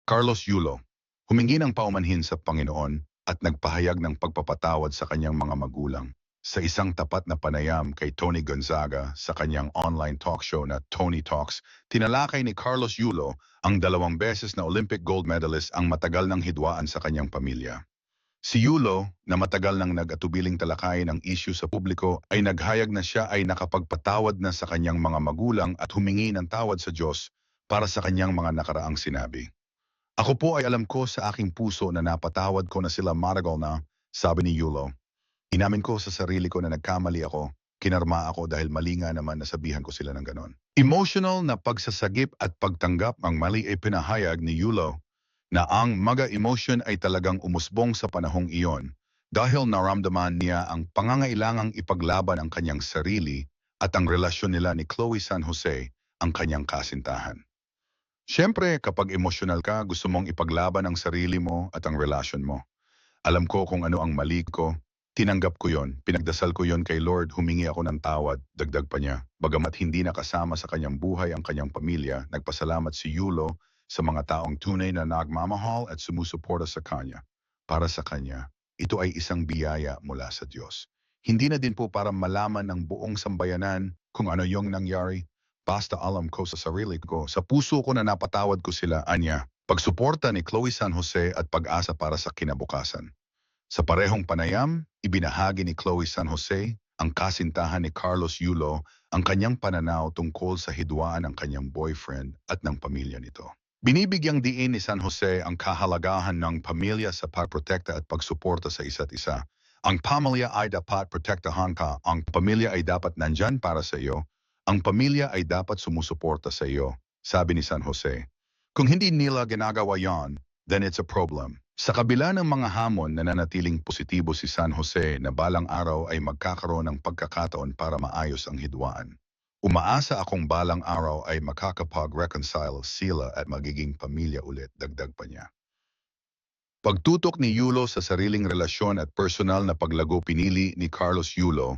Carlos Yulo, humingi ng paumanhin sa Panginoon at nagpahayag ng pagpapatawad sa kanyang mga magulang. Sa isang tapat na panayam kay Tony Gonzaga sa kanyang online talk show na Tony Talks, tinalakay ni Carlos Yulo ang 2 beses na Olympic gold medalist ang matagal ng hidwaan sa kanyang pamilya. Si Yulo, na matagal nang nag-atubiling talakayin ang issue sa publiko, ay naghayag na siya ay nakapagpatawad na sa kanyang mga magulang at humingi ng tawad sa Diyos para sa kanyang mga nakaraang sinabi. Ako po ay alam ko sa aking puso na napatawad ko na sila matagal na, sabi ni Yulo. Inamin ko sa sarili ko na nagkamali ako, kinarma ako dahil mali nga naman nasabihan ko sila ng ganon. Emotional na pagsasagip at pagtanggap ang mali ay pinahayag ni Yulo na ang maga emotion ay talagang umusbong sa panahong iyon dahil naramdaman niya ang pangangailangang ipaglaban ang kanyang sarili at ang relasyon nila ni Chloe San Jose, ang kanyang kasintahan. Siyempre, kapag emosyonal ka, gusto mong ipaglaban ang sarili mo at ang relasyon mo. Alam ko kung ano ang mali ko. Tinanggap ko yon, pinagdasal ko yon kay Lord, humingi ako ng tawad, dagdag pa niya. Bagamat hindi nakasama sa kanyang buhay ang kanyang pamilya, nagpasalamat si Yulo sa mga taong tunay na nagmamahal at sumusuporta sa kanya. Para sa kanya, ito ay isang biyaya mula sa Diyos. Hindi na din po para malaman ng buong sambayanan kung ano yung nangyari. Basta alam ko sa sarili ko, sa puso ko na napatawad ko sila, anya, pagsuporta ni Chloe San Jose at pag-asa para sa kinabukasan. Sa parehong panayam, ibinahagi ni Chloe San Jose, ang kasintahan ni Carlos Yulo, ang kanyang pananaw tungkol sa hidwaan ng kanyang boyfriend at ng pamilya nito. Binibigyang diin ni San Jose ang kahalagahan ng pamilya sa pagprotekta at pagsuporta sa isa't isa. Ang pamilya ay dapat protektahan ka, ang pamilya ay dapat nandyan para sa iyo, ang pamilya ay dapat sumusuporta sa iyo, sabi ni San Jose. Kung hindi nila ginagawa yon, then it's a problem. Sa kabila ng mga hamon, nananatiling positibo si San Jose na balang araw ay magkakaroon ng pagkakataon para maayos ang hidwaan. Umaasa akong balang araw ay makakapag-reconcile sila at magiging pamilya ulit, dagdag pa niya. Pagtutok ni Yulo sa sariling relasyon at personal na paglago, pinili ni Carlos Yulo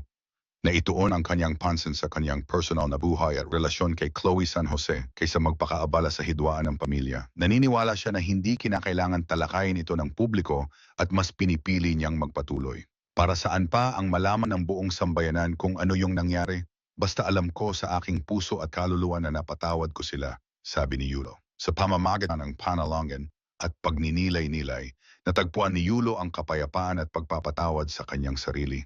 na ituon ang kanyang pansin sa kanyang personal na buhay at relasyon kay Chloe San Jose kaysa magpakaabala sa hidwaan ng pamilya. Naniniwala siya na hindi kinakailangan talakayin ito ng publiko at mas pinipili niyang magpatuloy. Para saan pa ang malaman ng buong sambayanan kung ano yung nangyari? Basta alam ko sa aking puso at kaluluwa na napatawad ko sila, sabi ni Yulo. Sa pamamagitan ng panalangin at pagninilay-nilay, natagpuan ni Yulo ang kapayapaan at pagpapatawad sa kanyang sarili.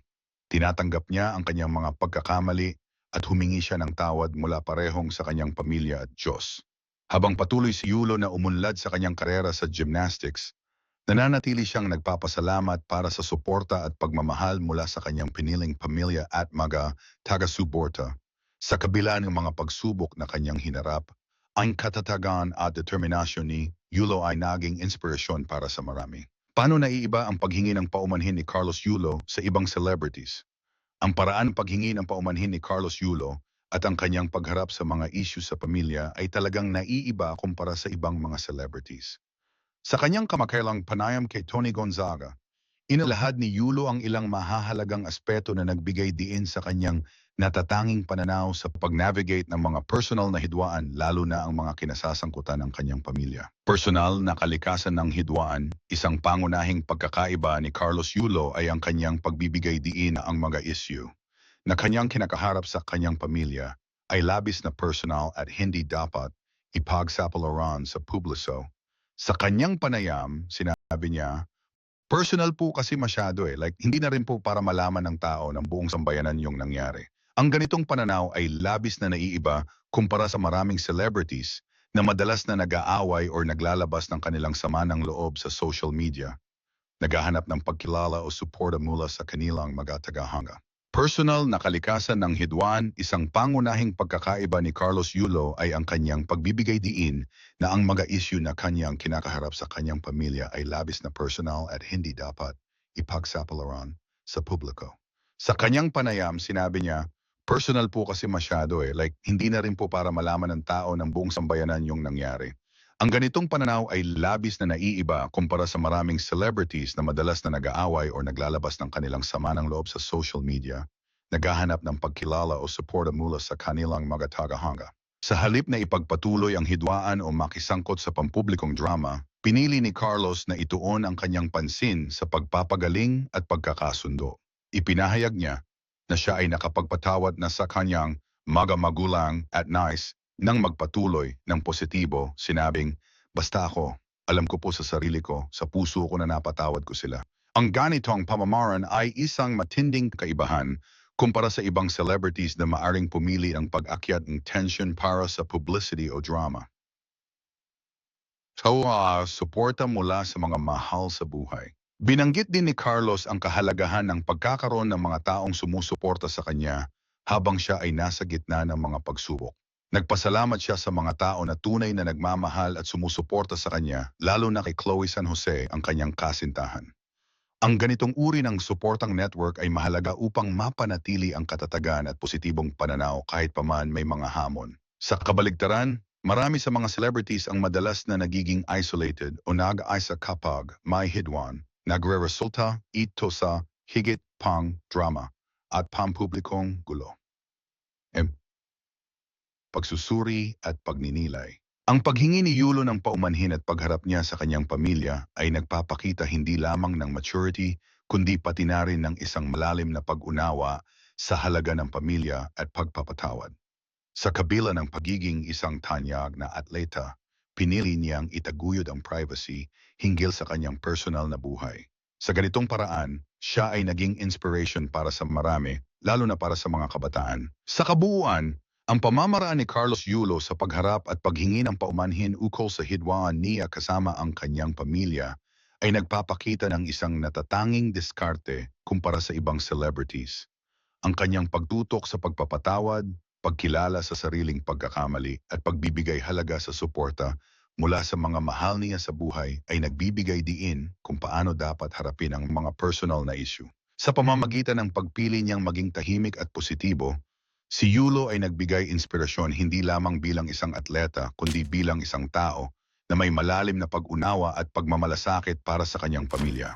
Tinatanggap niya ang kanyang mga pagkakamali at humingi siya ng tawad mula parehong sa kanyang pamilya at Diyos. Habang patuloy si Yulo na umunlad sa kanyang karera sa gymnastics, nananatili siyang nagpapasalamat para sa suporta at pagmamahal mula sa kanyang piniling pamilya at mga taga-suporta. Sa kabila ng mga pagsubok na kanyang hinarap, ang katatagan at determinasyon ni Yulo ay naging inspirasyon para sa marami. Paano naiiba ang paghingi ng paumanhin ni Carlos Yulo sa ibang celebrities? Ang paraan ng paghingi ng paumanhin ni Carlos Yulo at ang kanyang pagharap sa mga issue sa pamilya ay talagang naiiba kumpara sa ibang mga celebrities. Sa kanyang kamakailang panayam kay Tony Gonzaga, inilahad ni Yulo ang ilang mahahalagang aspeto na nagbigay diin sa kanyang natatanging pananaw sa pag-navigate ng mga personal na hidwaan, lalo na ang mga kinasasangkutan ng kanyang pamilya. Personal na kalikasan ng hidwaan, isang pangunahing pagkakaiba ni Carlos Yulo ay ang kanyang pagbibigay diin na ang mga issue na kanyang kinakaharap sa kanyang pamilya ay labis na personal at hindi dapat ipagsapalaran sa publiso. Sa kanyang panayam, sinabi niya, personal po kasi masyado like hindi na rin po para malaman ng tao ng buong sambayanan yung nangyari. Ang ganitong pananaw ay labis na naiiba kumpara sa maraming celebrities na madalas na nag-aaway or naglalabas ng kanilang sama ng loob sa social media, naghahanap ng pagkilala o suporta mula sa kanilang mga tagahanga. Personal na kalikasan ng hidwaan, isang pangunahing pagkakaiba ni Carlos Yulo ay ang kanyang pagbibigay diin na ang mga issue na kanyang kinakaharap sa kanyang pamilya ay labis na personal at hindi dapat ipagsapalaran sa publiko. Sa kanyang panayam, sinabi niya, personal po kasi masyado like hindi na rin po para malaman ng tao ng buong sambayanan yung nangyari. Ang ganitong pananaw ay labis na naiiba kumpara sa maraming celebrities na madalas na nag-aaway o naglalabas ng kanilang sama ng loob sa social media, naghahanap ng pagkilala o suporta mula sa kanilang mga tagahanga. Sa halip na ipagpatuloy ang hidwaan o makisangkot sa pampublikong drama, pinili ni Carlos na ituon ang kanyang pansin sa pagpapagaling at pagkakasundo. Ipinahayag niya na siya ay nakapagpatawad na sa kanyang mga magulang at nais nang magpatuloy ng positibo, sinabing, "Basta ako, alam ko po sa sarili ko, sa puso ko na napatawad ko sila." Ang ganitong pamamaraan ay isang matinding kaibahan kumpara sa ibang celebrities na maaring pumili ang pag-akyat ng tension para sa publicity o drama. So, suporta mula sa mga mahal sa buhay. Binanggit din ni Carlos ang kahalagahan ng pagkakaroon ng mga taong sumusuporta sa kanya habang siya ay nasa gitna ng mga pagsubok. Nagpasalamat siya sa mga tao na tunay na nagmamahal at sumusuporta sa kanya, lalo na kay Chloe San Jose, ang kanyang kasintahan. Ang ganitong uri ng suportang network ay mahalaga upang mapanatili ang katatagan at positibong pananaw kahit paman may mga hamon. Sa kabaligtaran, marami sa mga celebrities ang madalas na nagiging isolated o nag-aisa kapag may hidwan, nagre-resulta ito sa higit pang drama at pampublikong gulo. Pagsusuri at pagninilay. Ang paghingi ni Yulo ng paumanhin at pagharap niya sa kanyang pamilya ay nagpapakita hindi lamang ng maturity, kundi pati na rin ng isang malalim na pag-unawa sa halaga ng pamilya at pagpapatawad. Sa kabila ng pagiging isang tanyag na atleta, pinili niyang itaguyod ang privacy hinggil sa kanyang personal na buhay. Sa ganitong paraan, siya ay naging inspiration para sa marami, lalo na para sa mga kabataan. Sa kabuuan, ang pamamaraan ni Carlos Yulo sa pagharap at paghingi ng paumanhin ukol sa hidwaan niya kasama ang kanyang pamilya ay nagpapakita ng isang natatanging diskarte kumpara sa ibang celebrities. Ang kanyang pagtutok sa pagpapatawad, pagkilala sa sariling pagkakamali at pagbibigay halaga sa suporta mula sa mga mahal niya sa buhay ay nagbibigay diin kung paano dapat harapin ang mga personal na issue. Sa pamamagitan ng pagpili niyang maging tahimik at positibo, si Yulo ay nagbigay inspirasyon hindi lamang bilang isang atleta kundi bilang isang tao na may malalim na pag-unawa at pagmamalasakit para sa kanyang pamilya.